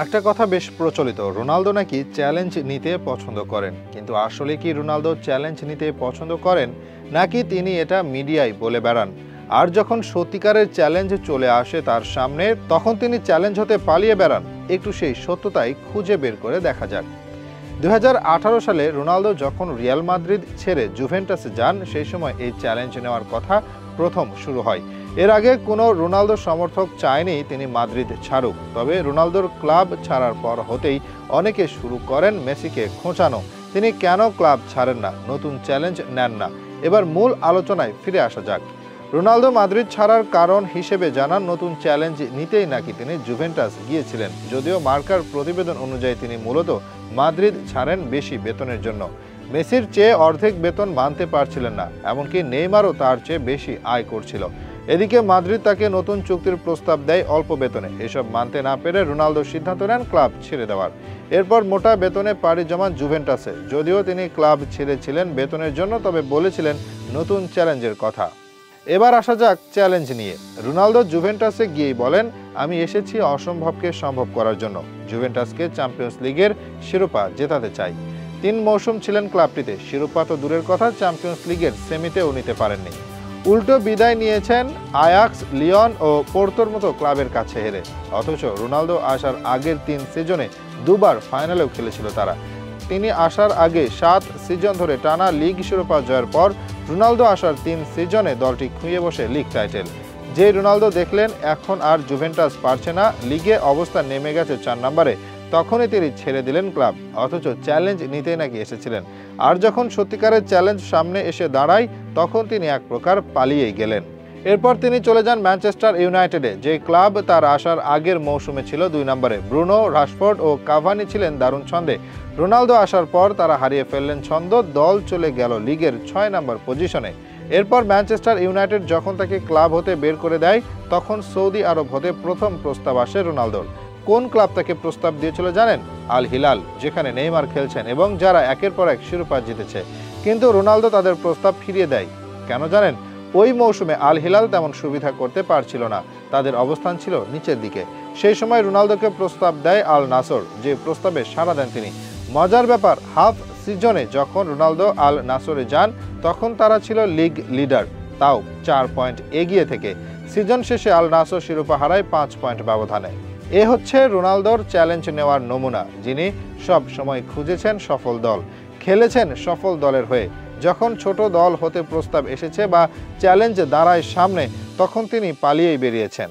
একটা কথা বেশ প্রচলিত, রোনালদো নাকি চ্যালেঞ্জ নিতে পছন্দ করেন। কিন্তু আসলে কি রোনালদো চ্যালেঞ্জ নিতে পছন্দ করেন, নাকি তিনি এটা মিডিয়ায় বলে বেড়ান? আর যখন সত্যিকারের চ্যালেঞ্জ চলে আসে তার সামনে, তখন তিনি চ্যালেঞ্জ হতে পালিয়ে বেড়ান। একটু সেই সত্যতাই খুঁজে বের করে দেখা যাক। 2018 সালে রোনালদো যখন রিয়াল মাদ্রিদ ছেড়ে জুভেন্টাসে যান, সেই সময় এই চ্যালেঞ্জ নেওয়ার কথা প্রথম শুরু হয়। এর আগে কোনো রোনালদো সমর্থক চায়নি তিনি মাদ্রিদ ছাড়ুক। তবে রোনালদোর ক্লাব ছাড়ার পর হতেই অনেকে শুরু করেন মেসিকে খোঁচানো, তিনি কেন ক্লাব ছাড়েন না, নতুন চ্যালেঞ্জ নেন না। এবার মূল আলোচনায় ফিরে আসা যাক। রোনালদো মাদ্রিদ ছাড়ার কারণ হিসেবে জানান, নতুন চ্যালেঞ্জ নিতেই নাকি তিনি জুভেন্টাস গিয়েছিলেন। যদিও মার্কার প্রতিবেদন অনুযায়ী তিনি মূলত মাদ্রিদ ছাড়েন বেশি বেতনের জন্য। মেসির চেয়ে অর্ধেক বেতন মানতে পারছিলেন না, এমনকি নেইমারও তার চেয়ে বেশি আয় করছিল। এদিকে মাদ্রিদ তাকে নতুন চুক্তির প্রস্তাব দেয় অল্প বেতনে। এসব মানতে না পেরে রোনালদো সিদ্ধান্ত নেন ক্লাব ছেড়ে দেওয়ার। এরপর মোটা বেতনে পাড়ি জমান জুভেন্টাসে। যদিও তিনি ক্লাব ছেড়েছিলেন বেতনের জন্য, তবে বলেছিলেন নতুন চ্যালেঞ্জের কথা। এবার আসা যাক চ্যালেঞ্জ নিয়ে। রোনালদো জুভেন্টাসে গিয়েই বলেন, আমি এসেছি অসম্ভবকে সম্ভব করার জন্য। জুভেন্টাসকে চ্যাম্পিয়ন্স লিগের শিরোপা জেতাতে চাই। 3 মৌসুম ছিলেন ক্লাবটিতে, শিরোপা তো দূরের কথা, চ্যাম্পিয়ন্স লিগের সেমিতেও নিতে পারেননি। উল্টো বিদায় নিয়েছেন আয়াক্স, লিয়ন ও পোর্তোর মতো ক্লাবের কাছে হেরে। অথচ রোনালদো আসার আগের 3 সিজনে দুবার ফাইনালেও খেলেছিল তারা। তিনি আসার আগে 7 সিজন ধরে টানা লিগ শিরোপা জয়ের পর রোনালদো আসার 3 সিজনে দলটি খুঁয়ে বসে লিগ টাইটেল। যে রোনালদো দেখলেন এখন আর জুভেন্টাস পারছে না, লিগে অবস্থা নেমে গেছে 4 নম্বরে, তখনই তিনি ছেড়ে দিলেন ক্লাব। অথচ চ্যালেঞ্জ নিতেই নাকি এসেছিলেন। আর যখন সত্যিকারের চ্যালেঞ্জ সামনে এসে দাঁড়ায়, তখন তিনি এক প্রকার পালিয়েই গেলেন। এরপর তিনি চলে যান ম্যানচেস্টার ইউনাইটেডে, যে ক্লাব তার আসার আগের মৌসুমে ছিল 2 নম্বরে। ব্রুনো, রাশফোর্ড ও কাভানি ছিলেন দারুণ ছন্দে। রোনালদো আসার পর তারা হারিয়ে ফেললেন ছন্দ, দল চলে গেল লিগের 6 নম্বর পজিশনে। এরপর ম্যানচেস্টার ইউনাইটেড যখন তাকে ক্লাব হতে বের করে দেয়, তখন সৌদি আরব হতে প্রথম প্রস্তাব আসে রোনালদোর। কোন ক্লাব তাকে প্রস্তাব দিয়েছিল জানেন? আল হিলাল, যেখানে নেইমার খেলছেন এবং যারা একের পর এক শিরোপা জিতেছে। কিন্তু রোনালদো তাদের প্রস্তাব ফিরিয়ে দেয়। কেন জানেন? ওই মৌসুমে আল হিলাল তেমন সুবিধা করতে পারছিল না, তাদের অবস্থান ছিল নিচের দিকে। সেই সময় রোনালদোকে প্রস্তাব দেয় আল নাসর, যে প্রস্তাবে সাড়া দেন তিনি। মজার ব্যাপার, হাফ সিজনে যখন রোনালদো আল নাসরে যান, তখন তারা ছিল লিগ লিডার, তাও 4 পয়েন্ট এগিয়ে থেকে। সিজন শেষে আল নাসর শিরোপা হারায় 5 পয়েন্ট ব্যবধানে। এ হচ্ছে রোনালদোর চ্যালেঞ্জ নেওয়ার নমুনা, যিনি সব সময় খুঁজেছেন সফল দল, খেলেছেন সফল দলের হয়ে। যখন ছোট দল হতে প্রস্তাব এসেছে বা চ্যালেঞ্জ দাঁড়ায় সামনে, তখন তিনি পালিয়েই বেরিয়েছেন।